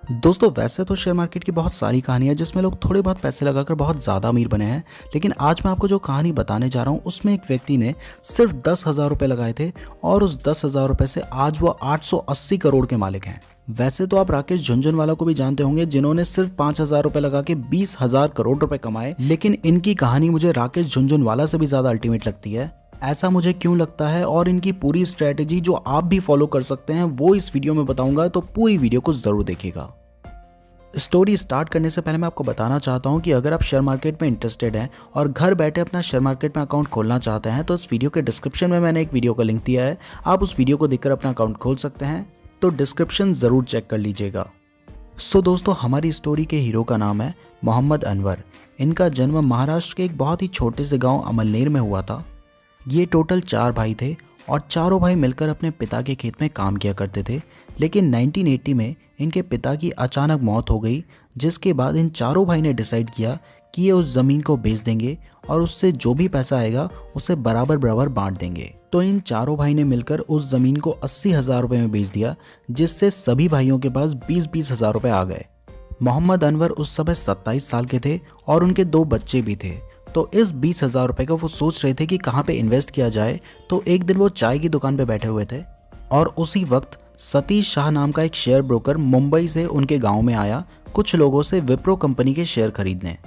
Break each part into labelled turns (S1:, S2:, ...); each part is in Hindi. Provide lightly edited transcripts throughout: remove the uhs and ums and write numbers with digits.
S1: दोस्तों वैसे तो शेयर मार्केट की बहुत सारी कहानियां हैं जिसमें लोग थोड़े बहुत पैसे लगाकर बहुत ज़्यादा अमीर बने हैं। लेकिन आज मैं आपको जो कहानी बताने जा रहा हूं उसमें एक व्यक्ति ने सिर्फ 10,000 रुपये लगाए थे और उस 10,000 रुपये से आज वो 880 करोड़ के मालिक हैं। वैसे तो आप राकेश झुनझुनवाला को भी जानते होंगे जिन्होंने सिर्फ 5,000 रुपये लगा के 20,000 करोड़ रुपए कमाए, लेकिन इनकी कहानी मुझे राकेश झुनझुनवाला से भी ज़्यादा अल्टीमेट लगती है। ऐसा मुझे क्यों लगता है और इनकी पूरी स्ट्रेटेजी जो आप भी फॉलो कर सकते हैं वो इस वीडियो में बताऊंगा, तो पूरी वीडियो को जरूर देखिएगा। स्टोरी स्टार्ट करने से पहले मैं आपको बताना चाहता हूं कि अगर आप शेयर मार्केट में इंटरेस्टेड हैं और घर बैठे अपना शेयर मार्केट में अकाउंट खोलना चाहते हैं तो इस वीडियो के डिस्क्रिप्शन में मैंने एक वीडियो का लिंक दिया है, आप उस वीडियो को देखकर अपना अकाउंट खोल सकते हैं, तो डिस्क्रिप्शन ज़रूर चेक कर लीजिएगा। सो दोस्तों, हमारी स्टोरी के हीरो का नाम है मोहम्मद अनवर। इनका जन्म महाराष्ट्र के एक बहुत ही छोटे से गाँव अमलनेर में हुआ था। ये टोटल 4 भाई थे और चारों भाई मिलकर अपने पिता के खेत में काम किया करते थे। लेकिन 1980 में इनके पिता की अचानक मौत हो गई, जिसके बाद इन चारों भाई ने डिसाइड किया कि ये उस ज़मीन को बेच देंगे और उससे जो भी पैसा आएगा उसे बराबर बराबर बांट देंगे। तो इन चारों भाई ने मिलकर उस ज़मीन को 80,000 रुपये में बेच दिया, जिससे सभी भाइयों के पास 20-20 हज़ार रुपये आ गए। मोहम्मद अनवर उस समय 27 साल के थे और उनके 2 बच्चे भी थे। तो इस 20,000 रुपये को वो सोच रहे थे कि कहाँ पे इन्वेस्ट किया जाए। तो एक दिन वो चाय की दुकान पे बैठे हुए थे और उसी वक्त सतीश शाह नाम का एक शेयर ब्रोकर मुंबई से उनके गांव में आया कुछ लोगों से विप्रो कंपनी के शेयर खरीदने।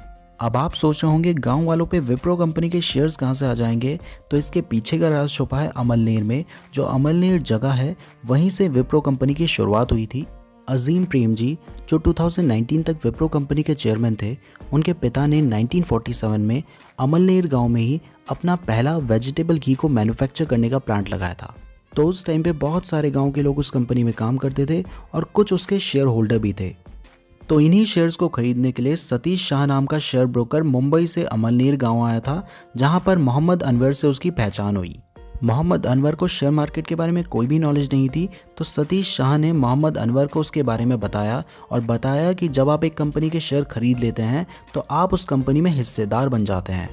S1: अब आप सोच रहे होंगे गांव वालों पे विप्रो कंपनी के शेयर्स कहाँ से आ जाएंगे, तो इसके पीछे का राज छुपा है अमलनेर में। जो अमलनेर जगह है वहीं से विप्रो कंपनी की शुरुआत हुई थी। अजीम प्रेम जी जो 2019 तक विप्रो कंपनी के चेयरमैन थे, उनके पिता ने 1947 में अमलनेर गांव में ही अपना पहला वेजिटेबल घी को मैन्युफैक्चर करने का प्लांट लगाया था। तो उस टाइम पे बहुत सारे गांव के लोग उस कंपनी में काम करते थे और कुछ उसके शेयर होल्डर भी थे। तो इन्हीं शेयर्स को खरीदने के लिए सतीश शाह नाम का शेयर ब्रोकर मुंबई से अमलनेर गाँव आया था, जहाँ पर मोहम्मद अनवर से उसकी पहचान हुई। मोहम्मद अनवर को शेयर मार्केट के बारे में कोई भी नॉलेज नहीं थी, तो सतीश शाह ने मोहम्मद अनवर को उसके बारे में बताया और बताया कि जब आप एक कंपनी के शेयर खरीद लेते हैं तो आप उस कंपनी में हिस्सेदार बन जाते हैं।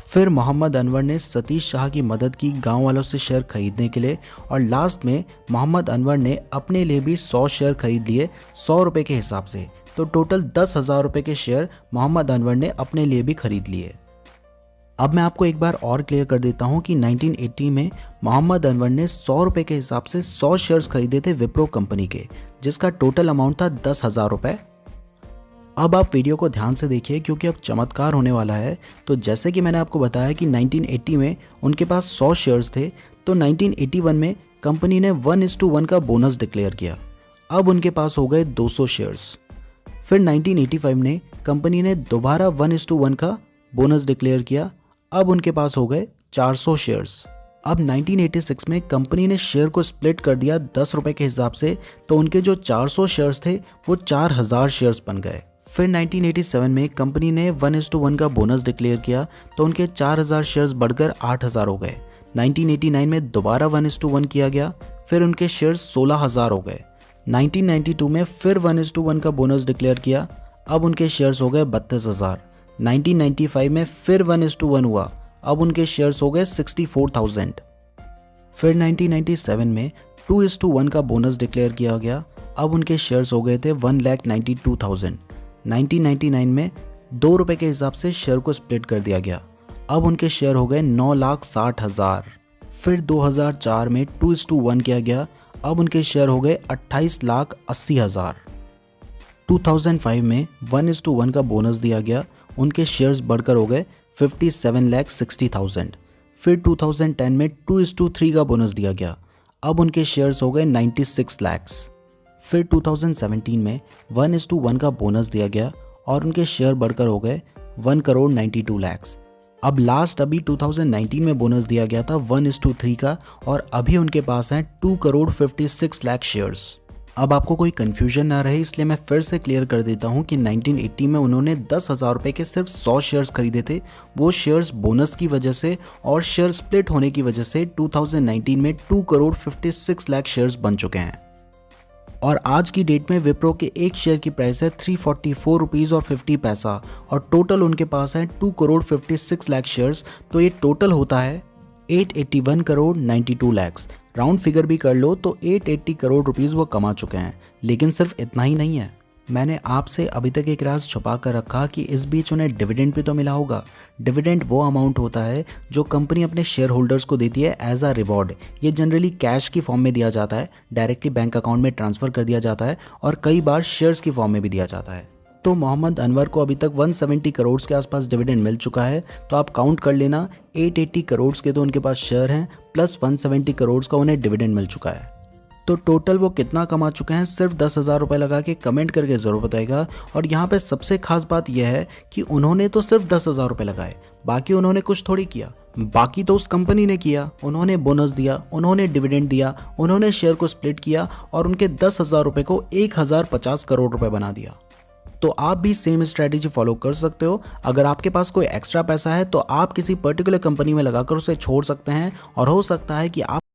S1: फिर मोहम्मद अनवर ने सतीश शाह की मदद की गांव वालों से शेयर खरीदने के लिए और लास्ट में मोहम्मद अनवर ने अपने लिए भी 100 शेयर खरीद लिए 100 रुपये के हिसाब से। तो टोटल 10,000 रुपये के शेयर मोहम्मद अनवर ने अपने लिए भी खरीद लिए। अब मैं आपको एक बार और क्लियर कर देता हूं कि 1980 में मोहम्मद अनवर ने 100 रुपये के हिसाब से 100 शेयर्स खरीदे थे विप्रो कंपनी के, जिसका टोटल अमाउंट था 10,000 रुपये। अब आप वीडियो को ध्यान से देखिए क्योंकि अब चमत्कार होने वाला है। तो जैसे कि मैंने आपको बताया कि 1980 में उनके पास 100 शेयर्स थे, तो 1981 में कंपनी ने 1:1 का बोनस डिक्लेयर किया। अब उनके पास हो गए 200 शेयर्स। फिर 1985 में कंपनी ने दोबारा 1:1 का बोनस डिक्लेयर किया। अब उनके पास हो गए 400 शेयर्स। अब 1986 में कंपनी ने शेयर को स्प्लिट कर दिया 10 रुपये के हिसाब से, तो उनके जो 400 शेयर्स थे वो 4,000 शेयर्स बन गए। फिर 1987 में कंपनी ने 1:1 का बोनस डिक्लेयर किया, तो उनके 4,000 शेयर्स बढ़कर 8,000 हो गए। 1989 में दोबारा 1:1 किया गया, फिर उनके शेयर्स 16,000 हो गए। 1992 में फिर 1:1 का बोनस डिक्लेयर किया, अब उनके शेयर्स हो गए 32,000। 1995 में फिर 1:1 हुआ, अब उनके शेयर्स हो गए 64,000। फिर 1997 में 2:1 का बोनस डिक्लेयर किया गया, अब उनके शेयर्स हो गए थे 1,92,000। 1999 में 2 रुपये के हिसाब से शेयर को स्प्लिट कर दिया गया, अब उनके शेयर हो गए 9,60,000। फिर 2004 में 2:1 किया गया, अब उनके शेयर हो गए 28,80,000। 2005 में 1:1 का बोनस दिया गया, उनके शेयर्स बढ़कर हो गए 57,60,000। फिर 2010 में 2:3 का बोनस दिया गया, अब उनके शेयर्स हो गए 96 लाख। फिर 2017 में 1:1 का बोनस दिया गया और उनके शेयर बढ़कर हो गए 1,92 लाख। अब लास्ट अभी 2019 में बोनस दिया गया था 1:3 का और अभी उनके पास हैं 2,56 लाख शेयर्स। अब आपको कोई कन्फ्यूजन ना रहे इसलिए मैं फिर से क्लियर कर देता हूं कि 1980 में उन्होंने 10,000 रुपये के सिर्फ 100 शेयर्स खरीदे थे। वो शेयर्स बोनस की वजह से और शेयर स्प्लिट होने की वजह से 2019 में 2,56 लाख शेयर्स बन चुके हैं। और आज की डेट में विप्रो के एक शेयर की प्राइस है 344 रुपीज़ और 50 पैसा और टोटल उनके पास है 2,56 लाख शेयर्स। तो ये टोटल होता है 881 करोड़ 92 लाख। राउंड फिगर भी कर लो तो 880 करोड़ रुपीस वो कमा चुके हैं। लेकिन सिर्फ इतना ही नहीं है, मैंने आपसे अभी तक एक राज छुपा कर रखा कि इस बीच उन्हें डिविडेंड भी तो मिला होगा। डिविडेंड वो अमाउंट होता है जो कंपनी अपने शेयर होल्डर्स को देती है एज अ रिवॉर्ड। ये जनरली कैश की फॉर्म में दिया जाता है, डायरेक्टली बैंक अकाउंट में ट्रांसफ़र कर दिया जाता है और कई बार शेयर्स की फॉर्म में भी दिया जाता है। तो मोहम्मद अनवर को अभी तक 170 करोड़ के आसपास डिविडेंड मिल चुका है। तो आप काउंट कर लेना, 880 करोड़ के तो उनके पास शेयर हैं, प्लस 170 करोड़ का उन्हें डिविडेंड मिल चुका है। तो टोटल वो कितना कमा चुके हैं सिर्फ 10,000 रुपये लगा के कमेंट करके ज़रूर बताएगा। और यहाँ पे सबसे खास बात यह है कि उन्होंने तो सिर्फ 10,000 रुपये लगाए, बाकी उन्होंने कुछ थोड़ी किया। बाकी तो उस कंपनी ने किया, उन्होंने बोनस दिया, उन्होंने डिविडेंड दिया, उन्होंने शेयर को स्प्लिट किया और उनके 10,000 रुपये को 1,050 करोड़ रुपये बना दिया। तो आप भी सेम स्ट्रैटेजी फॉलो कर सकते हो। अगर आपके पास कोई एक्स्ट्रा पैसा है तो आप किसी पर्टिकुलर कंपनी में लगाकर उसे छोड़ सकते हैं और हो सकता है कि आप